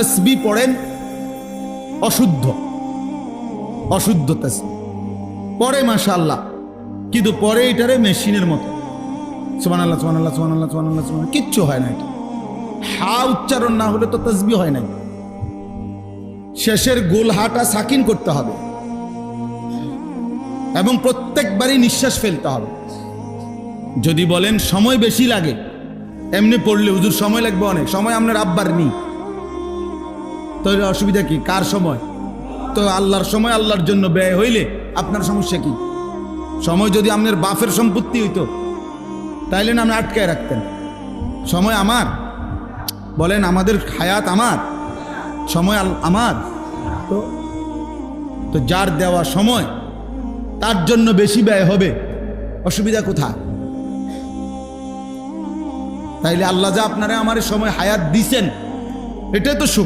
তসবি পড়েন অশুদ্ধ অশুদ্ধ তসবি পড়ে মাশাআল্লাহ, কিন্তু পরে এটারে মেশিনের মতো সুবহানাল্লাহ সুবহানাল্লাহ সুবহানাল্লাহ সুবহানাল্লাহ সুবহানাল্লাহ, কিচ্ছু হয় না। এটা হা উচ্চারণ না হলে তো তসবি হয় না। শেষের গোল হাটা সাকিন করতে হবে এবং প্রত্যেকবারই নিঃশ্বাস ফেলতে হবে। যদি বলেন সময় বেশি লাগে, এমনি পড়লে হুজুর সময় লাগবে অনেক, সময় আপনার আব্বার নেই, তো অসুবিধা কি? কার সময়? তো আল্লাহর সময় আল্লাহর জন্য ব্যয় হইলে আপনার সমস্যা কি? সময় যদি আপনার বাপের সম্পত্তি হইতো তাইলে না আপনি আটকায় রাখতেন। সময় আমার, বলেন আমাদের হায়াত আমার, সময় আমার। তো যার দেওয়া সময় তার জন্য বেশি ব্যয় হবে, অসুবিধা কোথায়? তাইলে আল্লাহ যা আপনারা আমার সময় হায়াত দিছেন, এটাই তো শুকর।